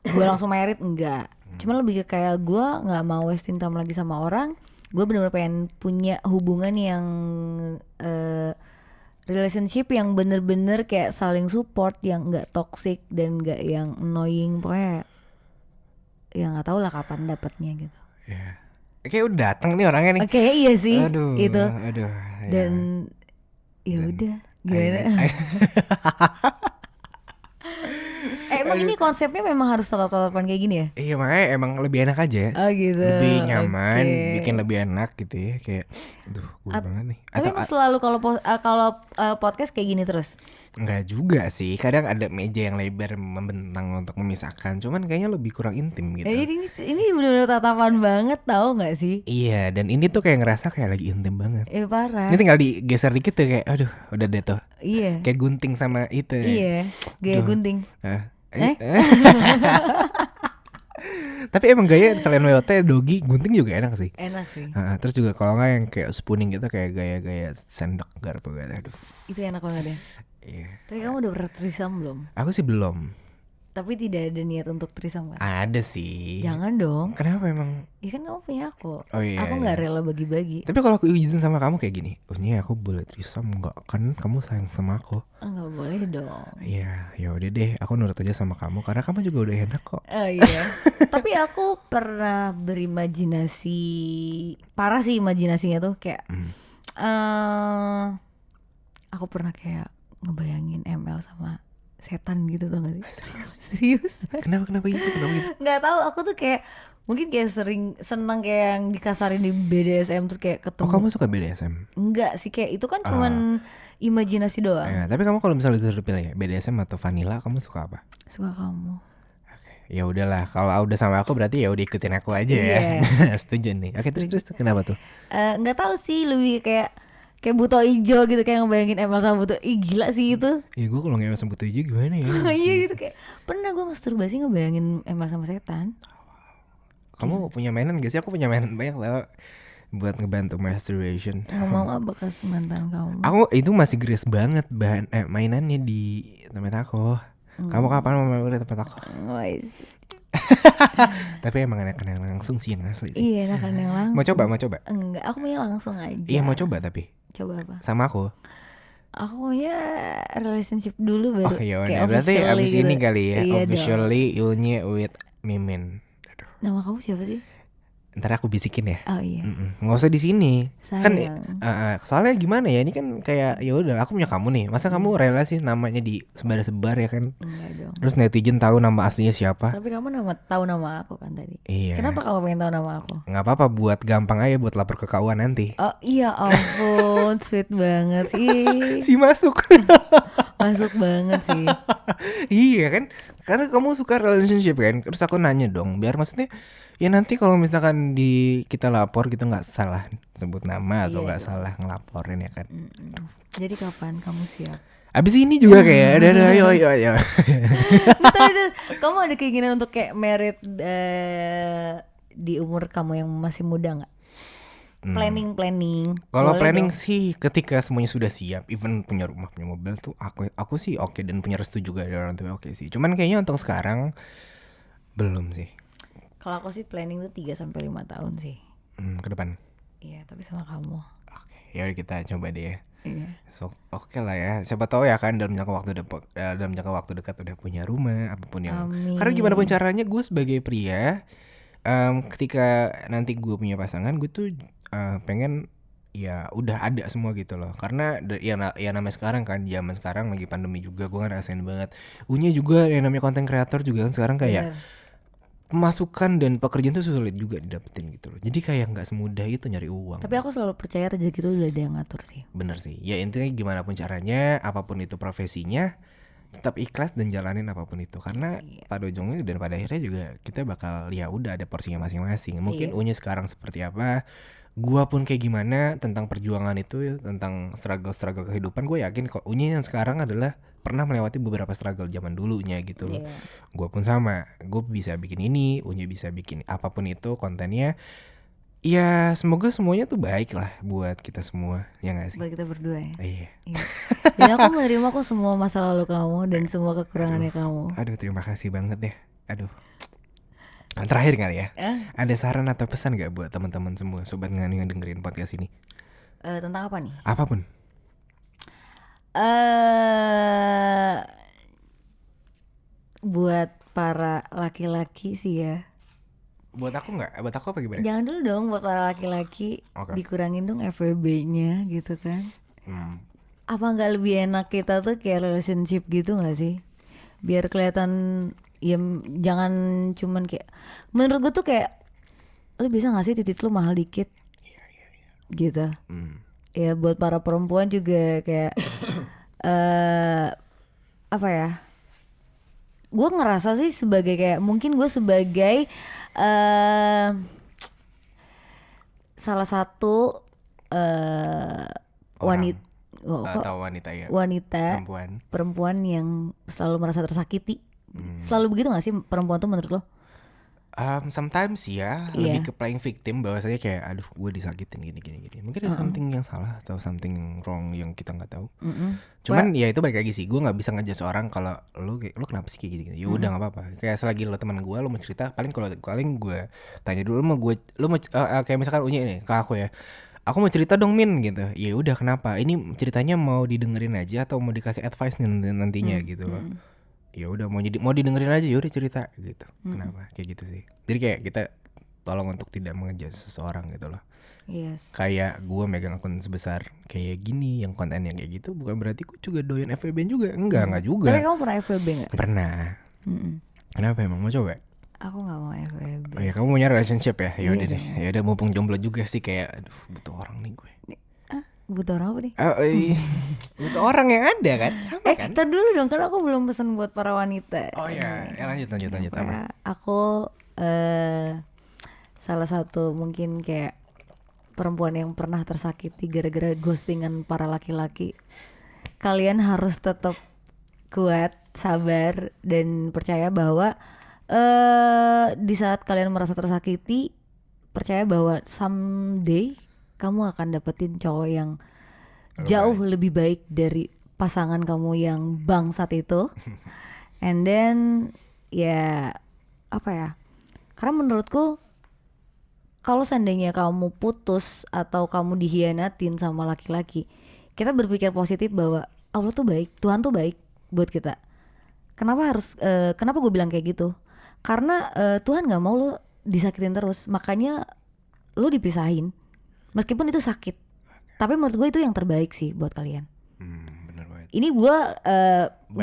gue langsung married, enggak. Cuma lebih ke kayak gue nggak mau wasting time lagi sama orang. Gue bener-bener pengen punya hubungan yang relationship yang bener-bener kayak saling support, yang nggak toxic dan nggak yang annoying. Pokoknya yang nggak tahu lah kapan dapatnya gitu. Ya. Kayak udah datang nih orangnya nih. Oke, iya sih Aduh. itu. Aduh. Dan ya udah gimana? Emang ini konsepnya memang harus tatap-tatapan kayak gini ya? Iya makanya emang lebih enak aja. Oh gitu. Lebih nyaman, Oke. bikin lebih enak gitu ya. Kayak, aduh, gue banget nih. Tapi Atau emang selalu kalau podcast kayak gini terus. enggak juga sih. Kadang ada meja yang lebar membentang untuk memisahkan. Cuman kayaknya lebih kurang intim gitu. Jadi ini benar-benar tatapan banget, tahu nggak sih? Iya, dan ini tuh kayak ngerasa kayak lagi intim banget. Parah. Ini tinggal digeser dikit tuh kayak, aduh, udah deh tuh. Iya. Kayak gunting sama itu. Iya. Gaya Duh. gunting. Tapi emang gaya selain WOT, Dogi, gunting juga enak sih. Enak sih. Terus juga kalau nggak yang kayak spooning gitu, kayak gaya-gaya sendok garpu gitu. Aduh. Itu enak banget ya. Iya. Tapi kamu udah pernah threesome belum? Aku sih belum. Tapi tidak ada niat untuk threesome kan? Ada sih. Jangan dong. Kenapa emang? Ya kan kamu punya aku. Oh iya. Aku nggak rela bagi-bagi. Tapi kalau aku izin sama kamu kayak gini, aku boleh threesome nggak? Kan kamu sayang sama aku. Nggak boleh dong. Iya, ya udah deh, aku nurut aja sama kamu karena kamu juga udah enak kok. Oh iya. Tapi aku pernah berimajinasi, parah sih imajinasinya tuh kayak aku pernah kayak ngebayangin ML sama setan gitu, tau gak sih? Serius. Kenapa gitu? Nggak tahu, aku tuh kayak mungkin kayak sering senang kayak yang dikasarin di BDSM terus kayak ketemu. Oh, kamu suka BDSM? Enggak sih, kayak itu kan cuman imajinasi doang. Ya, tapi kamu kalau misalnya disuruh pilih ya, BDSM atau vanilla, kamu suka apa? Suka kamu. Ya udahlah, kalau udah sama aku berarti ya udah ikutin aku aja ya. Setuju nih. Oke, terus kenapa tuh? Nggak tahu sih, lebih kayak buto ijo gitu, kayak ngebayangin ML sama buto. Gila sih itu. Ya gue kalau nggak sama butuh aja gimana ya? Iya gitu, kayak pernah gue masturbasi ngebayangin ML sama setan. Kamu punya mainan gak sih? Aku punya mainan banyak lah buat ngebantu masturbation. Nggak mau bekas mantan kamu. Aku itu masih grace banget mainannya di tempat aku. Kamu kapan mau main di tempat aku? Tapi emang enakan yang langsung sih, yang asli sih. Iya, enakan yang langsung. Mau coba? Enggak, aku maunya langsung aja. Iya, mau coba tapi. Coba apa? Sama aku. Aku maunya relationship dulu baru. Oh iya udah, berarti abis gitu. Ini kali ya, iya officially Yulnya with Mimin. Aduh. Nama kamu siapa sih? Ntar aku bisikin ya. Oh iya. Nggak usah di sini. Kan soalnya gimana ya, ini kan kayak ya udah aku punya kamu nih. Masa kamu rela sih namanya di sebar ya kan? Enggak dong. Terus netizen tahu nama aslinya siapa? Tapi kamu tahu nama aku kan tadi. Iya. Kenapa kamu pengen tahu nama aku? Nggak apa-apa, buat gampang aja buat lapor ke KUA nanti. Oh iya ampun, sweet banget sih. Si masuk. Masuk banget sih. Iya kan? Karena kamu suka relationship kan. Terus aku nanya dong, biar maksudnya ya nanti kalau misalkan kita lapor kita nggak salah sebut nama atau nggak salah ngelaporin ya kan. Jadi kapan kamu siap? Abis ini juga kayak ada ayo. Tapi itu kamu ada keinginan untuk kayak married di umur kamu yang masih muda nggak? Planning. Kalau planning dong. Sih ketika semuanya sudah siap, even punya rumah, punya mobil tuh aku sih oke, dan punya restu juga dari orang tua oke sih. Cuman kayaknya untuk sekarang belum sih. Kalau aku sih planning tuh 3-5 tahun sih. Ke depan. Iya, tapi sama kamu. Oke, ya udah kita coba deh ya. Iya. So, oke lah ya. Siapa tahu ya kan dalam jangka waktu dekat udah punya rumah, apapun yang. Amin. Karena gimana pun caranya gue sebagai pria, ketika nanti gue punya pasangan, gue tuh pengen ya udah ada semua gitu loh. Karena ya namanya sekarang kan, zaman sekarang lagi pandemi juga, gue ngerasain banget. Unya juga yang namanya content creator juga kan sekarang kayak pemasukan dan pekerjaan tuh sulit juga didapetin gitu loh. Jadi kayak nggak semudah itu nyari uang. Tapi aku selalu percaya rezeki itu udah ada yang ngatur sih. Bener sih. Ya intinya gimana pun caranya, apapun itu profesinya, tetap ikhlas dan jalanin apapun itu. Karena pada ujungnya dan pada akhirnya juga kita bakal ya udah ada porsinya masing-masing. Mungkin Unya sekarang seperti apa, gua pun kayak gimana tentang perjuangan itu, tentang struggle kehidupan. Gue yakin kok Unya yang sekarang adalah pernah melewati beberapa struggle zaman dulunya gitu loh. Gue pun sama, gue bisa bikin ini, Unya bisa bikin apapun itu kontennya. Ya semoga semuanya tuh baik lah buat kita semua, ya gak sih? Buat kita berdua ya. Iya. Dan aku menerima kok semua masa lalu kamu dan semua kekurangannya kamu. Aduh terima kasih banget deh. Aduh. Terakhir kali ya, ada saran atau pesan gak buat teman-teman semua sobat Ngani yang dengerin podcast ini? Tentang apa nih? Apapun. Buat para laki-laki sih ya. Buat aku nggak? Buat aku apa gimana? Jangan dulu dong buat para laki-laki. Dikurangin dong FWB-nya gitu kan. Apa nggak lebih enak kita tuh kayak relationship gitu nggak sih? Biar kelihatan ya, jangan cuman kayak, menurut gue tuh kayak, lu bisa nggak sih titik lu mahal dikit? Gitu. Ya buat para perempuan juga kayak apa ya? Gue ngerasa sih sebagai kayak, mungkin gue sebagai salah satu wanita perempuan yang selalu merasa tersakiti. Selalu begitu nggak sih perempuan tuh menurut lo? Sometimes ya lebih ke playing victim, bahwasanya kayak aduh gue disakitin gini. Mungkin ada something yang salah atau something wrong yang kita nggak tahu. Cuman ya itu balik lagi sih, gue nggak bisa ngejudge orang kalau lu kenapa sih kayak gitu. Ya udah nggak apa-apa. Kayak selagi lo teman gue, lo mau cerita, paling gue tanya dulu lo mau kayak misalkan Unyi nih ke aku ya. Aku mau cerita dong Min gitu. Ya udah kenapa? Ini ceritanya mau didengerin aja atau mau dikasih advice nantinya gitu loh. Ya udah mau didengerin aja, ya udah cerita gitu. Kenapa kayak gitu sih. Jadi kayak kita tolong untuk tidak mengejudge seseorang gitu loh. Yes. Kayak gue megang akun sebesar kayak gini yang konten yang kayak gitu bukan berarti gue juga doyan FWB juga. Enggak juga. Tapi kamu pernah FWB gak? Pernah. Kenapa emang mau coba? Aku gak mau FWB. Oh ya kamu punya relationship ya? Ya udah deh. Ya udah mumpung jomblo juga sih, kayak aduh butuh orang nih gue. Butuh orang apa nih? Butuh orang yang ada kan? Sama kan? Tar dulu dong, kan aku belum pesan buat para wanita. Oh ya, lanjut apa? Aku salah satu mungkin kayak perempuan yang pernah tersakiti gara-gara ghostingan para laki-laki. Kalian harus tetap kuat, sabar, dan percaya bahwa di saat kalian merasa tersakiti, percaya bahwa someday kamu akan dapetin cowok yang jauh lebih baik dari pasangan kamu yang bangsat itu. And then ya apa ya, karena menurutku kalau seandainya kamu putus atau kamu dihianatin sama laki-laki, kita berpikir positif bahwa Allah tuh baik, Tuhan tuh baik buat kita. Kenapa gue bilang kayak gitu? Karena Tuhan gak mau lo disakitin terus, makanya lo dipisahin meskipun itu sakit. Tapi menurut gue itu yang terbaik sih buat kalian. Bener banget. Ini gue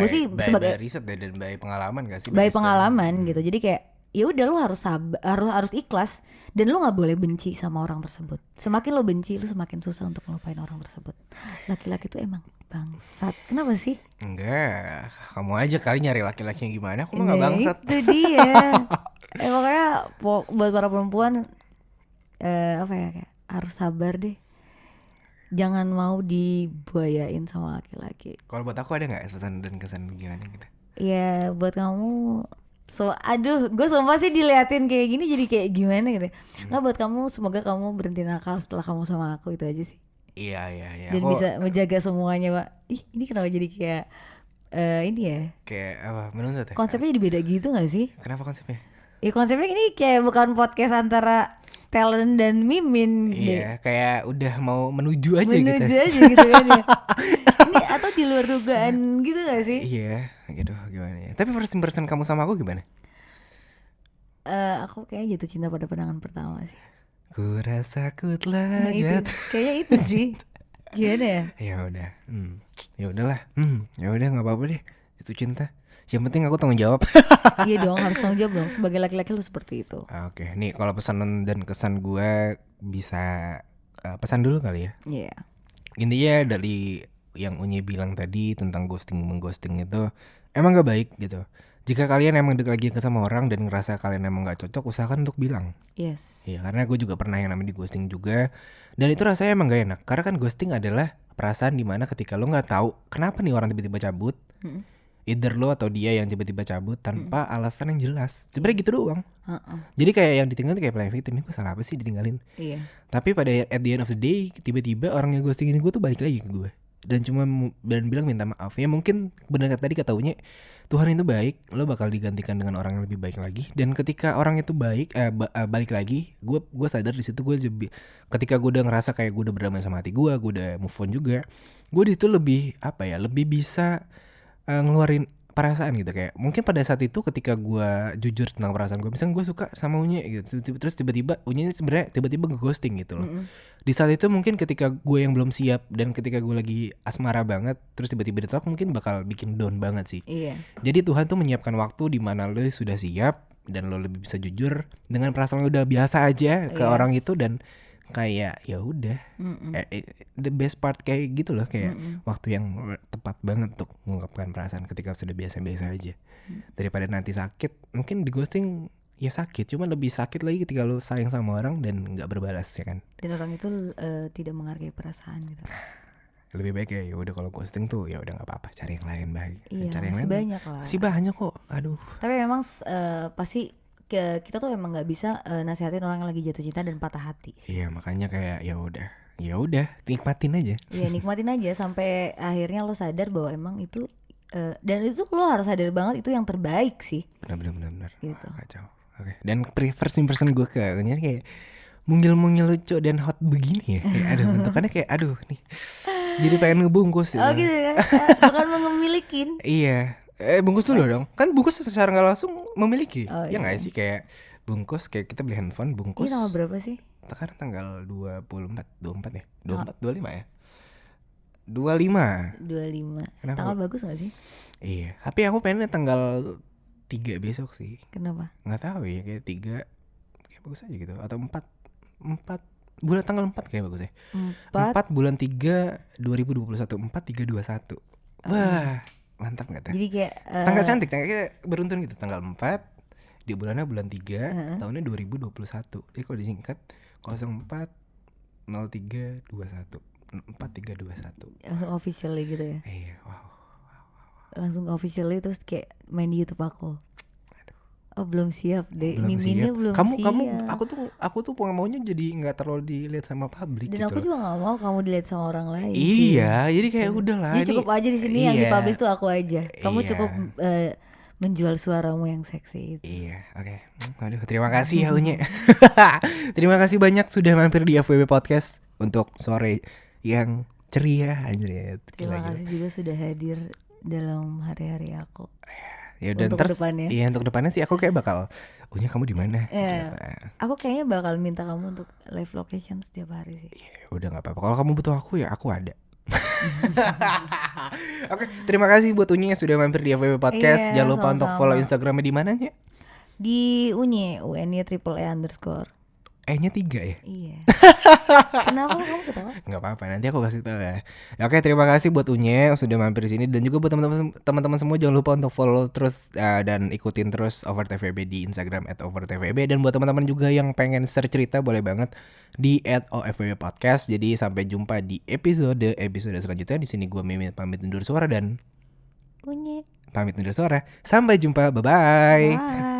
sih sebagai riset dan by pengalaman gak sih? By pengalaman gitu. Jadi kayak ya udah lo harus sabar, harus ikhlas, dan lo nggak boleh benci sama orang tersebut. Semakin lo benci, lo semakin susah untuk melupain orang tersebut. Laki-laki tuh emang bangsat. Kenapa sih? Enggak, kamu aja kali nyari laki-laki yang gimana. Aku mah nggak bangsat. Itu dia. Pokoknya buat para perempuan apa ya, kayak harus sabar deh. Jangan mau dibuayain sama laki-laki. Kalau buat aku ada nggak pesan dan kesan gimana gitu? Ya buat kamu, aduh, gue sumpah sih diliatin kayak gini jadi kayak gimana gitu. Nggak, buat kamu, semoga kamu berhenti nakal setelah kamu sama aku, itu aja sih. Iya. Dan bisa menjaga semuanya, Pak. Ih, ini kenapa jadi kayak ini ya? Kayak apa? Menuntut ya? Konsepnya jadi beda gitu nggak sih? Kenapa konsepnya? Ya konsepnya ini kayak bukan podcast antara Talent dan Mimin. Iya, kayak udah mau menuju aja gitu kan ya. Ini atau di luar dugaan gitu gak sih? Iya, gitu gimana ya. Tapi first kamu sama aku gimana? Aku kayaknya jatuh cinta pada pandangan pertama sih. Ku rasa ku telah jatuh. Kayaknya itu sih. Gimana ya? Ya udah. Ya udahlah. Ya udah enggak apa-apa deh. Jatuh cinta. Yang penting aku tanggung jawab. Iya dong, harus tanggung jawab dong. Sebagai laki-laki lu seperti itu. Oke, nih kalau pesan dan kesan gue bisa pesan dulu kali ya. Iya. Intinya dari yang Unyi bilang tadi tentang mengghosting itu emang gak baik gitu. Jika kalian emang deket lagi sama orang dan ngerasa kalian emang gak cocok, usahakan untuk bilang. Yes. Iya, karena gue juga pernah yang namanya di ghosting juga. Dan itu rasanya emang gak enak. Karena kan ghosting adalah perasaan dimana ketika lo gak tahu kenapa nih orang tiba-tiba cabut. Either lo atau dia yang tiba-tiba cabut tanpa alasan yang jelas. Sebenarnya gitu doang. Jadi kayak yang ditinggalin kayak playing victim. Gue salah apa sih ditinggalin? Iya. Tapi pada at the end of the day, tiba-tiba orang yang ghosting ini gue tuh balik lagi ke gue. Dan cuma bilang minta maaf. Ya mungkin benar tadi katanya Tuhan itu baik, lo bakal digantikan dengan orang yang lebih baik lagi. Dan ketika orang itu baik, balik lagi, gue sadar di situ gue ketika gue udah ngerasa kayak gue udah berdamai sama hati gue udah move on juga. Gue di situ lebih lebih bisa ngeluarin perasaan gitu. Kayak mungkin pada saat itu ketika gue jujur tentang perasaan gue, misalnya gue suka sama Unyi gitu, terus tiba-tiba Unyi sebenarnya tiba-tiba nge-ghosting gitu loh. Di saat itu mungkin ketika gue yang belum siap dan ketika gue lagi asmara banget terus tiba-tiba ditolak, mungkin bakal bikin down banget sih. Iya. Jadi Tuhan tuh menyiapkan waktu di mana lo sudah siap dan lo lebih bisa jujur dengan perasaan lo udah biasa aja ke orang itu, dan kayak ya udah the best part kayak gitu loh, kayak waktu yang tepat banget untuk mengungkapkan perasaan ketika sudah biasa-biasa aja. Daripada nanti sakit, mungkin di ghosting ya sakit, cuma lebih sakit lagi ketika lo sayang sama orang dan nggak berbalas ya kan. Dan orang itu tidak menghargai perasaan gitu. Lebih baik ya udah kalau ghosting tuh ya udah nggak apa-apa, cari yang lain baik. Iya, Cari yang masih lain banyak lah. masih banyak kok. Aduh. Tapi memang pasti kita tuh emang nggak bisa nasihatin orang yang lagi jatuh cinta dan patah hati. Iya, makanya kayak ya udah nikmatin aja. Iya, nikmatin aja sampai akhirnya lo sadar bahwa emang itu dan itu lo harus sadar banget itu yang terbaik sih. Benar. Gitu. Wah, kacau. Oke. Dan first impression gue kayaknya kayak mungil-mungil lucu dan hot begini ya. Kayak aduh bentukannya kayak aduh nih. Jadi pengen ngebungkus Oh gitu kan. Bukan memilikin. Iya. Bungkus dulu dong. Kan bungkus secara nggak langsung memiliki. Oh, Ya iya. nggak sih kayak bungkus kayak kita beli handphone bungkus. Ini tanggal berapa sih? Sekarang tanggal 24 ya. 25 ya. 25. 25. Kenapa? Tanggal bagus gak sih? Iya. Tapi aku pengennya tanggal 3 besok sih. Kenapa? Nggak tahu ya kayak 3 kayak bagus aja gitu atau 4 bulan tanggal 4 kayak bagus ya. 4 bulan 3 2021 4321. Wah, mantap enggak tuh? Jadi kayak Tanggal cantik, tanggal kayak beruntun gitu. Tanggal 4 di bulannya bulan 3 tahunnya 2021. Jadi kalau disingkat 04 03 21 4321. langsung officially gitu ya. Iya, wow. Langsung officially terus kayak main di YouTube aku. Oh belum siap deh. Belum Miminnya siap. belum kamu siap. aku tuh maunya jadi nggak terlalu dilihat sama publik Dan gitu aku loh. juga gak mau kamu dilihat sama orang lain sih. Iya, jadi kayak udahlah. Jadi cukup aja di sini yang iya. dipublish tuh aku aja. Kamu Iya. cukup menjual suaramu yang seksi itu. Iya, oke. Aduh, terima kasih ya Unye. Terima kasih banyak sudah mampir di FWB Podcast untuk sore yang ceria anjir. Terima kasih juga sudah hadir dalam hari-hari aku. Ya udah Untuk ntar kedepannya. iya untuk depannya sih aku kayak bakal Unye kamu di mana? Iya. Gitu. Aku kayaknya bakal minta kamu untuk live location setiap hari sih. Ya udah enggak apa-apa. Kalau kamu butuh aku ya aku ada. Oke, terima kasih buat Unye yang sudah mampir di FWB Podcast. Iya, Jangan lupa untuk sama-sama. follow Instagramnya di mananya? Di Unye, UNY_. E-nya 3 ya? Iya. Kenapa kamu ketawa? Nggak apa-apa, nanti aku kasih tahu ya. Oke, terima kasih buat Unye yang sudah mampir di sini dan juga buat teman-teman semua jangan lupa untuk follow terus dan ikutin terus Over TVB di Instagram @overtvb dan buat teman-teman juga yang pengen share cerita boleh banget di @ofvb podcast. Jadi sampai jumpa di episode selanjutnya. Di sini gue Mimin pamit undur suara dan Unye. pamit undur suara. Sampai jumpa, bye-bye. Bye.